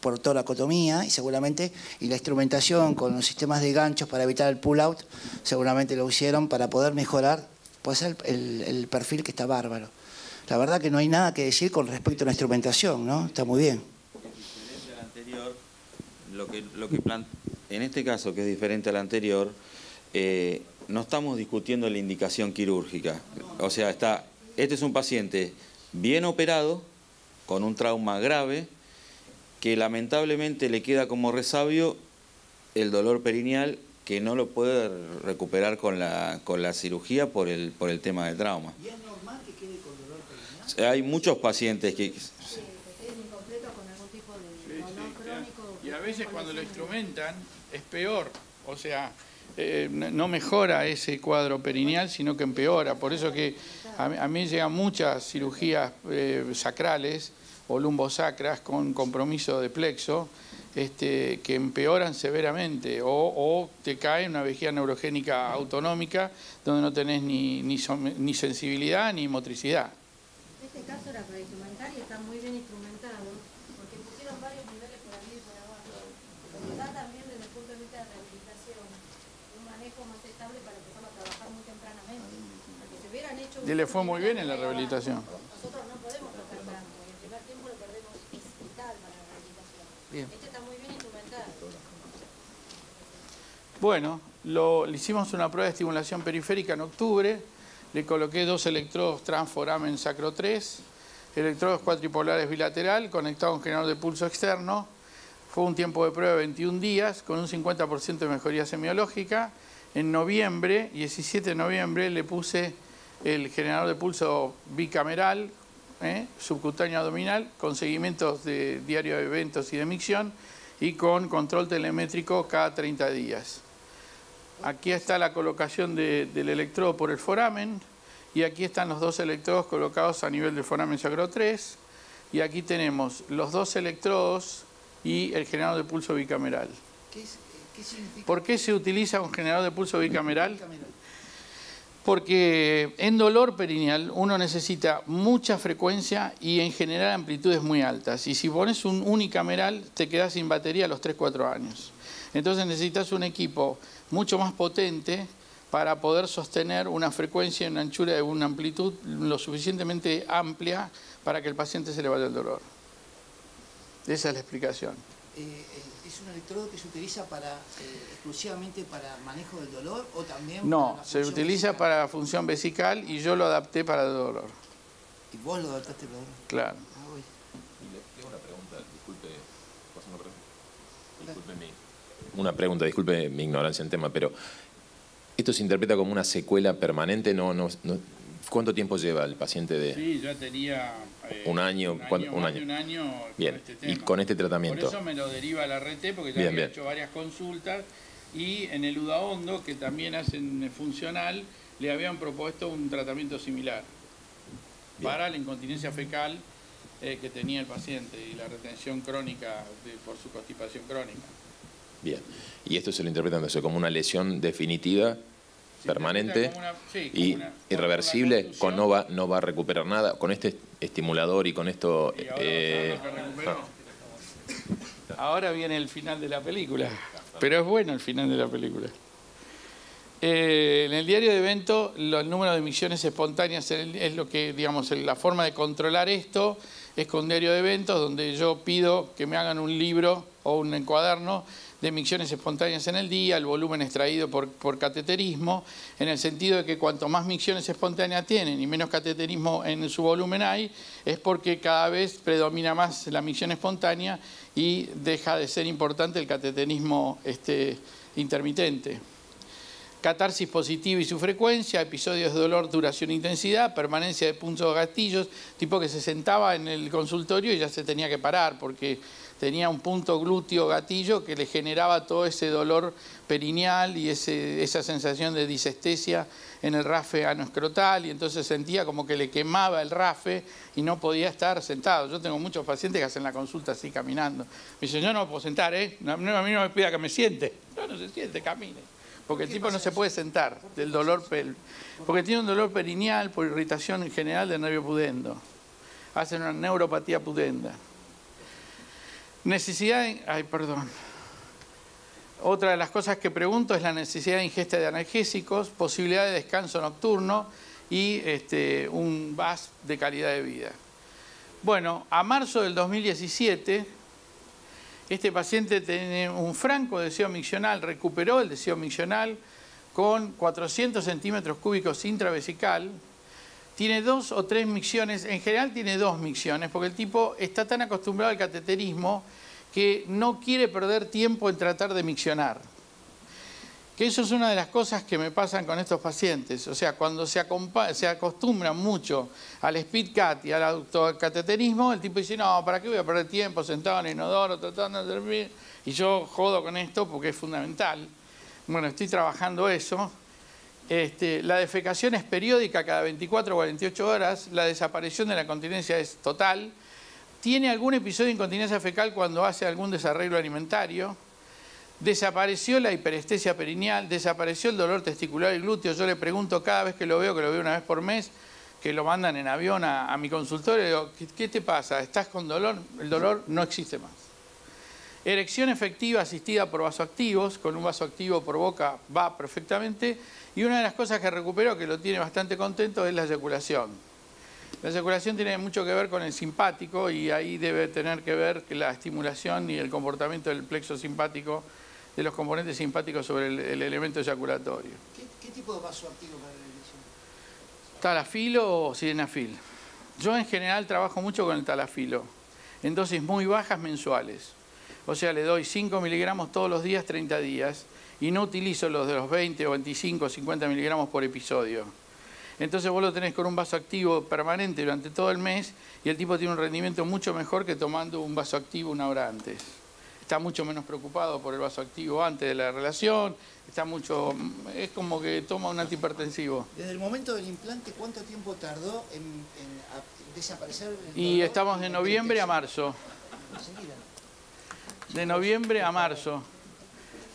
por toracotomía, y seguramente, y la instrumentación con los sistemas de ganchos para evitar el pull-out, seguramente lo hicieron para poder mejorar, puede ser el perfil, que está bárbaro. La verdad que no hay nada que decir con respecto a la instrumentación, ¿no? Está muy bien. Diferente al anterior, en este caso, que es diferente al anterior, no estamos discutiendo la indicación quirúrgica. O sea, este es un paciente bien operado, con un trauma grave, que lamentablemente le queda como resabio el dolor perineal, que no lo puede recuperar con la cirugía por el tema del trauma. ¿Y es normal que quede con dolor perineal? Hay muchos pacientes que... Sí, que queden incompletos con algún tipo de dolor crónico. Y a veces cuando lo instrumentan es peor, o sea, no mejora ese cuadro perineal, sino que empeora. Por eso que a mí llegan muchas cirugías sacrales o lumbosacras con compromiso de plexo, que empeoran severamente, o te cae una vejiga neurogénica autonómica donde no tenés ni sensibilidad ni motricidad. Este caso era para instrumentar y está muy bien instrumentado, porque pusieron varios niveles por arriba y por abajo. Pero da también desde el punto de vista de rehabilitación un manejo más estable para empezar a trabajar muy tempranamente. Porque si hubieran hecho... Y le fue muy bien en la rehabilitación. Nosotros no podemos tocar tanto, y el primer tiempo lo perdemos, es vital para la rehabilitación. Bien. Este está muy bien instrumentado. Bueno, le hicimos una prueba de estimulación periférica en octubre, le coloqué 2 electrodos transforamen sacro 3, electrodos cuatripolares bilateral, conectado a un generador de pulso externo. Fue un tiempo de prueba de 21 días, con un 50% de mejoría semiológica. En noviembre, 17 de noviembre, le puse el generador de pulso bicameral, subcutáneo abdominal, con seguimientos de diario de eventos y de micción, y con control telemétrico cada 30 días. Aquí está la colocación del electrodo por el foramen, y aquí están los 2 electrodos colocados a nivel del foramen sacro 3, y aquí tenemos los 2 electrodos y el generador de pulso bicameral. ¿Qué significa? ¿Por qué se utiliza un generador de pulso bicameral? Porque en dolor perineal uno necesita mucha frecuencia y en general amplitudes muy altas. Y si pones un unicameral te quedas sin batería a los 3-4 años. Entonces necesitas un equipo mucho más potente para poder sostener una frecuencia y una anchura de una amplitud lo suficientemente amplia para que el paciente se le vaya el dolor. Esa es la explicación. ¿Es un electrodo que se utiliza exclusivamente para manejo del dolor o también No, para la se función utiliza vesical? para función vesical y yo lo adapté para el dolor. ¿Y vos lo adaptaste para el dolor? Claro. Ah, bueno. Y le tengo una pregunta, disculpe, ¿puedo hacer una pregunta? Disculpe mi ignorancia en tema, pero ¿esto se interpreta como una secuela permanente? ¿Cuánto tiempo lleva el paciente de...? Sí, ya tenía un año. Bien, con este tema. y con este tratamiento. Por eso me lo deriva a la RT, porque ya Bien, había bien. hecho varias consultas, y en el UDAONDO, que también hacen funcional, le habían propuesto un tratamiento similar para la incontinencia fecal que tenía el paciente y la retención crónica por su constipación crónica. Bien, y esto se lo interpreta entonces como una lesión definitiva, permanente y irreversible, no va a recuperar nada con este estimulador y con esto. Y ahora vamos a ver lo que recuperó. Ahora viene el final de la película, pero es bueno el final de la película. En el diario de evento, el número de emisiones espontáneas es lo que, digamos, la forma de controlar esto es con diario de eventos, donde yo pido que me hagan un libro o un cuaderno de emisiones espontáneas en el día, el volumen extraído por cateterismo, en el sentido de que cuanto más micciones espontáneas tienen y menos cateterismo en su volumen hay, es porque cada vez predomina más la micción espontánea y deja de ser importante el cateterismo intermitente. Catarsis positiva y su frecuencia, episodios de dolor, duración e intensidad, permanencia de puntos de gatillos, tipo que se sentaba en el consultorio y ya se tenía que parar porque tenía un punto glúteo gatillo que le generaba todo ese dolor perineal y esa sensación de disestesia en el rafe anoescrotal, y entonces sentía como que le quemaba el rafe y no podía estar sentado. Yo tengo muchos pacientes que hacen la consulta así caminando. Me dicen, yo no me puedo sentar, a mí no me pida que me siente. No se siente, camine. Porque el tipo no se puede sentar del dolor, porque tiene un dolor perineal por irritación en general del nervio pudendo. Hacen una neuropatía pudenda. Otra de las cosas que pregunto es la necesidad de ingesta de analgésicos, posibilidad de descanso nocturno y un VAS de calidad de vida. Bueno, a marzo del 2017, este paciente tiene un franco deseo miccional, recuperó el deseo miccional con 400 centímetros cúbicos intravesical. Tiene 2 o 3 micciones, en general tiene 2 micciones, porque el tipo está tan acostumbrado al cateterismo que no quiere perder tiempo en tratar de miccionar. Que eso es una de las cosas que me pasan con estos pacientes. O sea, cuando se acostumbran mucho al speed cat y al autocateterismo, el tipo dice, no, ¿para qué voy a perder tiempo sentado en el inodoro tratando de dormir? Y yo jodo con esto porque es fundamental. Bueno, estoy trabajando eso. La defecación es periódica cada 24 o 48 horas. La desaparición de la continencia es total. Tiene algún episodio de incontinencia fecal cuando hace algún desarreglo alimentario. Desapareció la hiperestesia perineal, desapareció el dolor testicular y glúteo. Yo le pregunto cada vez que lo veo una vez por mes, que lo mandan en avión a mi consultorio, le digo, ¿qué te pasa? ¿Estás con dolor? El dolor no existe más. Erección efectiva asistida por vasoactivos, con un vasoactivo por boca va perfectamente. Y una de las cosas que recuperó, que lo tiene bastante contento, es la eyaculación. La eyaculación tiene mucho que ver con el simpático y ahí debe tener que ver la estimulación y el comportamiento del plexo simpático, de los componentes simpáticos sobre el elemento eyaculatorio. ¿Qué tipo de vasoactivo para la erección? ¿Talafilo o sildenafil? Yo en general trabajo mucho con el talafilo, en dosis muy bajas mensuales. O sea, le doy 5 miligramos todos los días, 30 días, y no utilizo los de los 20 o 25 o 50 miligramos por episodio. Entonces vos lo tenés con un vasoactivo permanente durante todo el mes y el tipo tiene un rendimiento mucho mejor que tomando un vasoactivo una hora antes. Está mucho menos preocupado por el vasoactivo antes de la relación, es como que toma un antihipertensivo. Desde el momento del implante, ¿cuánto tiempo tardó en desaparecer el dolor? Y estamos de noviembre a marzo. De noviembre a marzo.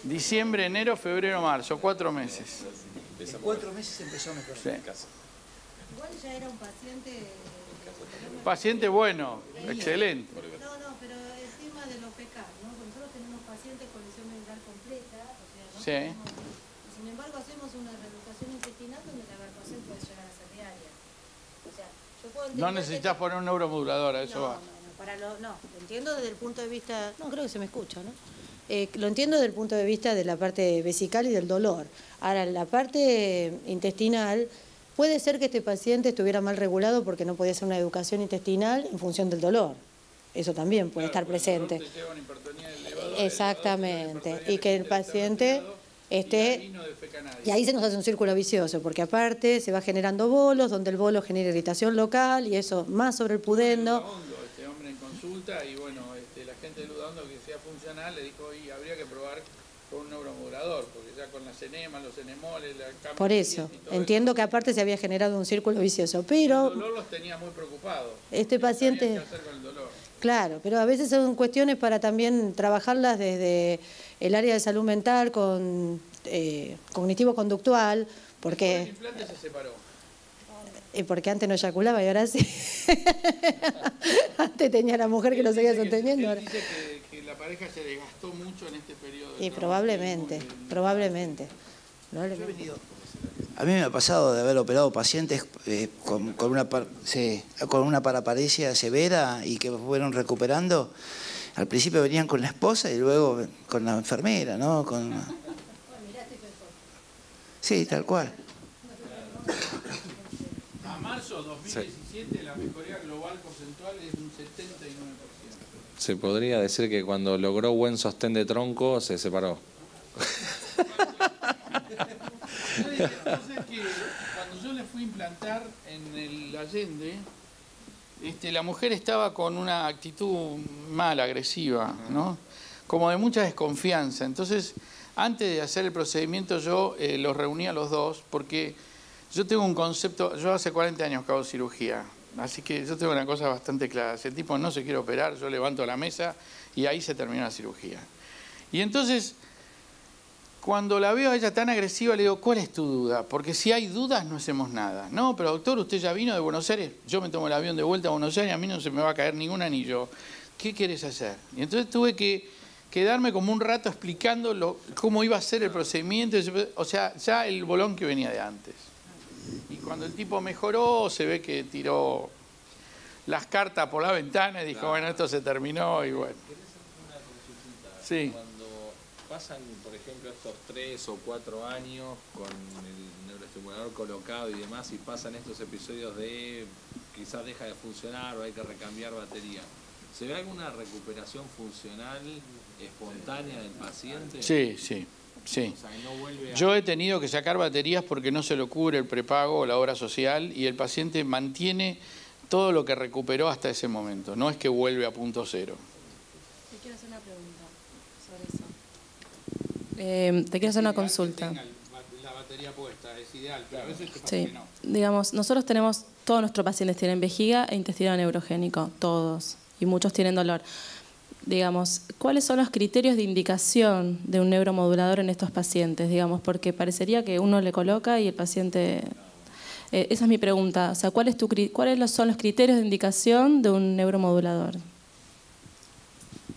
Diciembre, enero, febrero, marzo, 4 meses. En 4 meses empezó a mejorar. Sí. Igual ya era un paciente... Paciente bueno, excelente. No, pero el tema de los PK, ¿no? Porque nosotros tenemos pacientes con lesión medular completa, o sea, ¿no? Sí. Sin embargo, hacemos una reeducación intestinal donde la evacuación puede llegar a ser diaria. O sea, yo puedo entender No necesitas poner un neuromodulador, a eso va. No, lo entiendo desde el punto de vista... No, creo que se me escucha, ¿no? Lo entiendo desde el punto de vista de la parte vesical y del dolor. Ahora, la parte intestinal, puede ser que este paciente estuviera mal regulado porque no podía hacer una educación intestinal en función del dolor. Eso también puede estar presente. Exactamente. Y que el paciente esté... Y ahí se nos hace un círculo vicioso, porque aparte se va generando bolos, donde el bolo genera irritación local y eso más sobre el pudendo. Este hombre en consulta y bueno, la gente de Ludondo que sea funcional le dijo, y habría que probar con un neuromodulador, porque ya con las enemas, los enemoles, la cambio. Por eso, entiendo que aparte se había generado un círculo vicioso, pero... El dolor los tenía muy preocupados. Este paciente... ¿Qué hacer con el dolor? Claro, pero a veces son cuestiones para también trabajarlas desde el área de salud mental con cognitivo-conductual, porque... El implante se separó. Porque antes no eyaculaba y ahora sí. Antes tenía la mujer que lo seguía sosteniendo. Él dice que la pareja se desgastó mucho en este periodo. Y probablemente. A mí me ha pasado de haber operado pacientes con una paraparesia severa y que fueron recuperando. Al principio venían con la esposa y luego con la enfermera, ¿no? Sí, tal cual. A marzo 2017 la mejoría global porcentual es un 79%. Se podría decir que cuando logró buen sostén de tronco se separó. Entonces que cuando yo le fui a implantar en el Allende, la mujer estaba con una actitud mal, agresiva, ¿no? Como de mucha desconfianza. Entonces, antes de hacer el procedimiento yo los reuní a los dos porque yo tengo un concepto, yo hace 40 años que hago cirugía, así que yo tengo una cosa bastante clara. Si el tipo no se quiere operar, yo levanto la mesa y ahí se termina la cirugía. Y entonces, cuando la veo a ella tan agresiva, le digo, ¿cuál es tu duda? Porque si hay dudas no hacemos nada. No, pero doctor, usted ya vino de Buenos Aires, yo me tomo el avión de vuelta a Buenos Aires y a mí no se me va a caer ningún anillo. ¿Qué quieres hacer? Y entonces tuve que quedarme como un rato explicando cómo iba a ser el procedimiento, o sea, ya el bolón que venía de antes. Y cuando el tipo mejoró, se ve que tiró las cartas por la ventana y dijo, claro, bueno, esto se terminó y bueno. ¿Querés hacer una consultita? Sí. Cuando pasan, por ejemplo, estos 3 o 4 años con el neuroestimulador colocado y demás, y pasan estos episodios de quizás deja de funcionar o hay que recambiar batería, ¿se ve alguna recuperación funcional espontánea del paciente? Sí, sí. Sí. O sea, que no vuelve a... Yo he tenido que sacar baterías porque no se le cubre el prepago o la obra social y el paciente mantiene todo lo que recuperó hasta ese momento. No es que vuelve a punto cero. Te quiero hacer una pregunta sobre eso. Te quiero hacer una consulta. La batería puesta es ideal, pero a veces te pasa Sí. que no. Digamos, nosotros tenemos, todos nuestros pacientes tienen vejiga e intestino neurogénico, todos, y muchos tienen dolor. Digamos, ¿cuáles son los criterios de indicación de un neuromodulador en estos pacientes? Digamos, porque parecería que uno le coloca y el paciente... esa es mi pregunta. O sea, ¿cuáles son los criterios de indicación de un neuromodulador?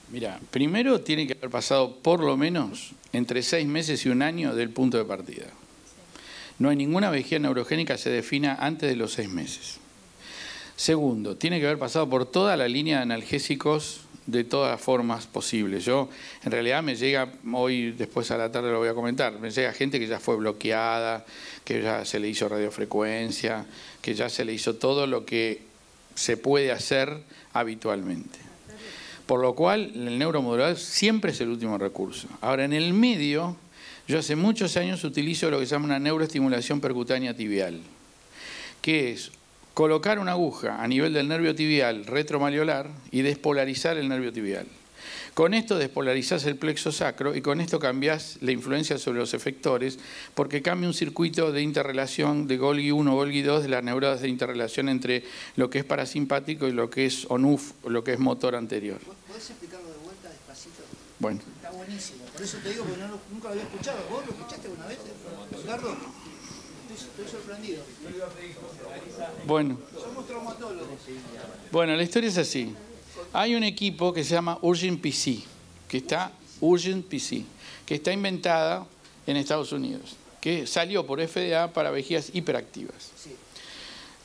Mira, primero tiene que haber pasado por lo menos entre 6 meses y 1 año del punto de partida. No hay ninguna vejiga neurogénica que se defina antes de los 6 meses. Segundo, tiene que haber pasado por toda la línea de analgésicos de todas las formas posibles. Yo, en realidad, me llega, hoy después a la tarde lo voy a comentar, me llega gente que ya fue bloqueada, que ya se le hizo radiofrecuencia, que ya se le hizo todo lo que se puede hacer habitualmente. Por lo cual, el neuromodulador siempre es el último recurso. Ahora, en el medio, yo hace muchos años utilizo lo que se llama una neuroestimulación percutánea tibial, que es colocar una aguja a nivel del nervio tibial retromalleolar y despolarizar el nervio tibial. Con esto despolarizás el plexo sacro y con esto cambiás la influencia sobre los efectores porque cambia un circuito de interrelación de Golgi 1, Golgi 2 de las neuronas de interrelación entre lo que es parasimpático y lo que es ONUF, lo que es motor anterior. ¿Podés explicarlo de vuelta despacito? Bueno. Está buenísimo. Por eso te digo que nunca lo había escuchado. ¿Vos lo escuchaste una vez, Ricardo? Estoy sorprendido. Bueno. Somos traumatólogos. Bueno, la historia es así. Hay un equipo que se llama Urgent PC, que está inventada en Estados Unidos, que salió por FDA para vejigas hiperactivas.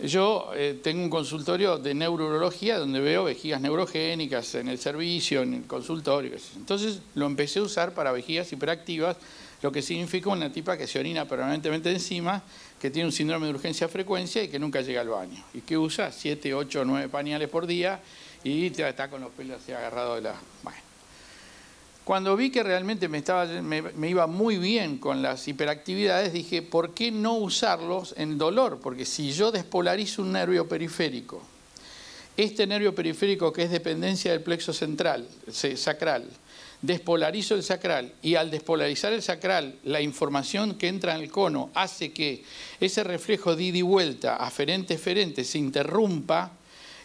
Yo tengo un consultorio de neurología donde veo vejigas neurogénicas en el servicio, en el consultorio. Entonces lo empecé a usar para vejigas hiperactivas, lo que significa una tipa que se orina permanentemente encima, que tiene un síndrome de urgencia frecuencia y que nunca llega al baño. Y que usa 7, 8, 9 pañales por día y está con los pelos así agarrados de la... Bueno. Cuando vi que realmente me iba muy bien con las hiperactividades, dije, ¿por qué no usarlos en dolor? Porque si yo despolarizo un nervio periférico, este nervio periférico que es dependencia del plexo central, sacral, despolarizo el sacral y al despolarizar el sacral, la información que entra en el cono hace que ese reflejo de ida y vuelta aferente-eferente se interrumpa,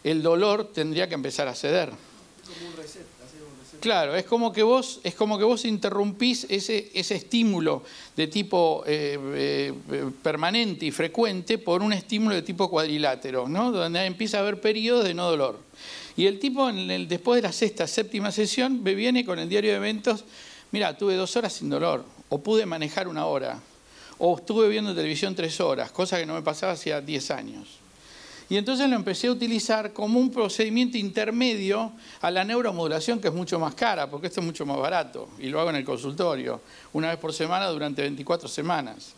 el dolor tendría que empezar a ceder. Como un reset, hacer un reset. Claro, es como que vos interrumpís ese estímulo de tipo permanente y frecuente por un estímulo de tipo cuadrilátero, ¿no? Donde empieza a haber periodos de no dolor. Y el tipo, después de la 6ª, 7ª sesión, me viene con el diario de eventos, mira, tuve 2 horas sin dolor, o pude manejar 1 hora, o estuve viendo televisión 3 horas, cosa que no me pasaba hacía 10 años. Y entonces lo empecé a utilizar como un procedimiento intermedio a la neuromodulación, que es mucho más cara, porque esto es mucho más barato, y lo hago en el consultorio, 1 vez por semana durante 24 semanas.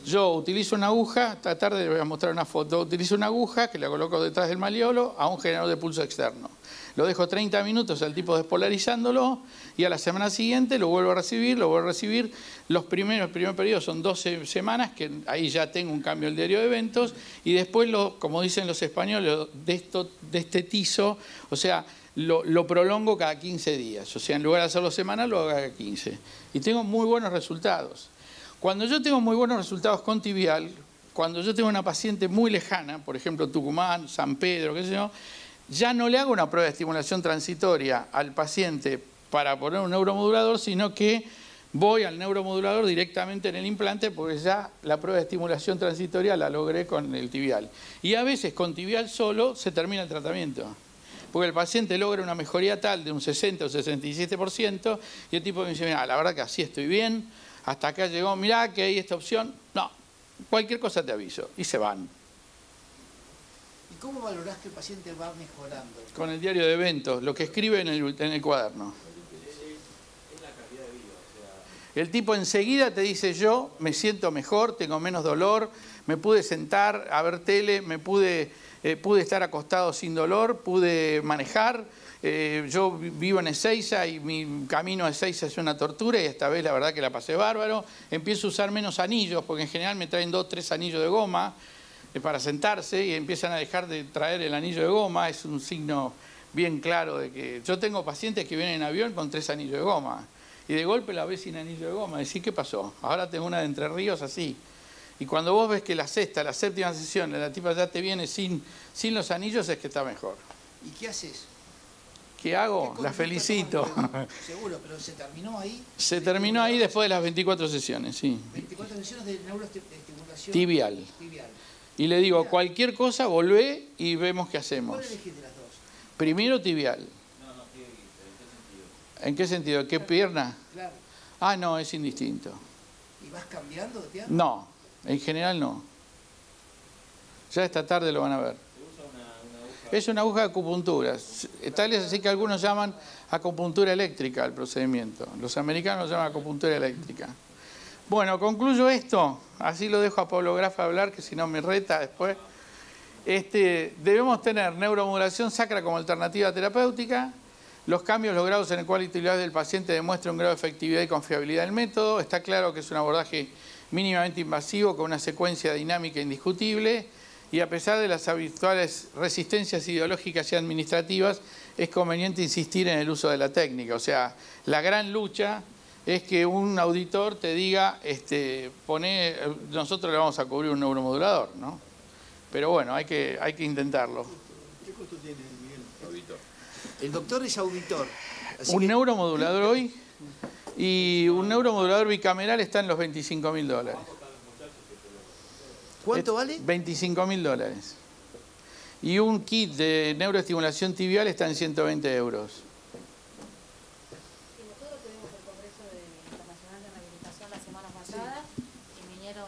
Yo utilizo una aguja, esta tarde les voy a mostrar una foto, utilizo una aguja que la coloco detrás del malleolo a un generador de pulso externo. Lo dejo 30 minutos al tipo despolarizándolo y a la semana siguiente lo vuelvo a recibir, Los primeros periodos son 12 semanas, que ahí ya tengo un cambio del diario de eventos, y después, como dicen los españoles, destetizo, o sea, lo prolongo cada 15 días. O sea, en lugar de hacerlo semanal, lo hago cada 15. Y tengo muy buenos resultados. Cuando yo tengo muy buenos resultados con tibial, cuando yo tengo una paciente muy lejana, por ejemplo Tucumán, San Pedro, qué sé yo, ya no le hago una prueba de estimulación transitoria al paciente para poner un neuromodulador, sino que voy al neuromodulador directamente en el implante porque ya la prueba de estimulación transitoria la logré con el tibial. Y a veces con tibial solo se termina el tratamiento. Porque el paciente logra una mejoría tal de un 60 o 67% y el tipo me dice, mira, la verdad que así estoy bien, hasta acá llegó, mirá que hay esta opción. No, cualquier cosa te aviso. Y se van. ¿Y cómo valorás que el paciente va mejorando? Con el diario de eventos, lo que escribe en el cuaderno. Es la calidad de vida. El tipo enseguida te dice, yo me siento mejor, tengo menos dolor, me pude sentar a ver tele, pude estar acostado sin dolor, pude manejar. Yo vivo en Ezeiza y mi camino a Ezeiza es una tortura y esta vez la verdad que la pasé bárbaro. Empiezo a usar menos anillos porque en general me traen 2 o 3 anillos de goma para sentarse y empiezan a dejar de traer el anillo de goma. Es un signo bien claro de que yo tengo pacientes que vienen en avión con 3 anillos de goma y de golpe la ves sin anillo de goma. Decís, ¿qué pasó? Ahora tengo una de Entre Ríos así. Y cuando vos ves que la 6ª, la 7ª sesión, la tipa ya te viene sin los anillos, es que está mejor. ¿Y qué haces? ¿Qué hago? La felicito. Seguro, pero ¿se terminó ahí? Se terminó ahí después de las 24 sesiones, sí. 24 sesiones de neuroestimulación tibial. Y le digo, cualquier cosa, volvé y vemos qué hacemos. ¿Cuál elegís de las dos? Primero tibial. ¿En qué sentido? ¿Qué pierna? Claro. Ah, no, es indistinto. ¿Y vas cambiando de pierna? No, en general no. Ya esta tarde lo van a ver. Es una aguja de acupuntura. Tal es así que algunos llaman acupuntura eléctrica al procedimiento. Los americanos llaman acupuntura eléctrica. Bueno, concluyo esto. Así lo dejo a Pablo Graf hablar, que si no me reta después. Debemos tener neuromodulación sacra como alternativa terapéutica. Los cambios logrados en el quality of life del paciente demuestran un grado de efectividad y confiabilidad del método. Está claro que es un abordaje mínimamente invasivo con una secuencia dinámica indiscutible. Y a pesar de las habituales resistencias ideológicas y administrativas, es conveniente insistir en el uso de la técnica. O sea, la gran lucha es que un auditor te diga, nosotros le vamos a cubrir un neuromodulador, ¿no? Pero bueno, hay que intentarlo. ¿Qué costo tiene Miguel? Auditor. El doctor es auditor. Un neuromodulador hoy y un neuromodulador bicameral está en los $25.000. ¿Cuánto vale? $25.000. Y un kit de neuroestimulación tibial está en 120 euros. Nosotros tuvimos el Congreso Internacional de Rehabilitación la semana pasada y vinieron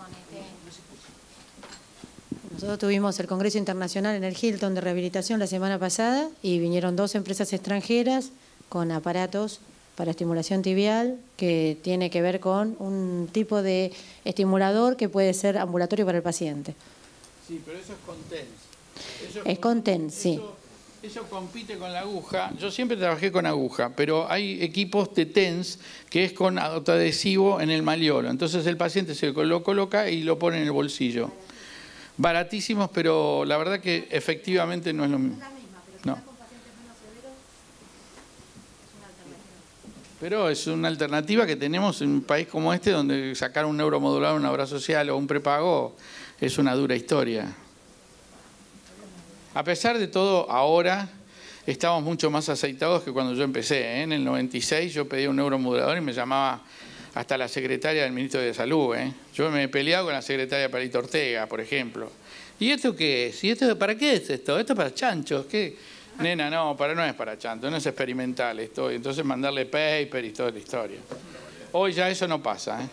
Nosotros tuvimos el Congreso Internacional en el Hilton de Rehabilitación la semana pasada y vinieron 2 empresas extranjeras con aparatos para estimulación tibial, que tiene que ver con un tipo de estimulador que puede ser ambulatorio para el paciente. Sí, pero eso es con TENS. Es con TENS, sí. Eso compite con la aguja. Yo siempre trabajé con aguja, pero hay equipos de TENS que es con autoadhesivo en el maleolo. Entonces el paciente se lo coloca y lo pone en el bolsillo. Baratísimos, pero la verdad que efectivamente no es lo mismo. No. Pero es una alternativa que tenemos en un país como este, donde sacar un neuromodulador, una obra social o un prepago es una dura historia. A pesar de todo, ahora estamos mucho más aceitados que cuando yo empecé. En el 96 yo pedí un neuromodulador y me llamaba hasta la secretaria del ministro de Salud. Yo me he peleado con la secretaria Palito Ortega, por ejemplo. ¿Y esto qué es? ¿Y esto para qué es esto? ¿Esto es para chanchos? ¿Qué? Nena, no es para chanto, no es experimental esto. Entonces mandarle paper y toda la historia. Hoy ya eso no pasa,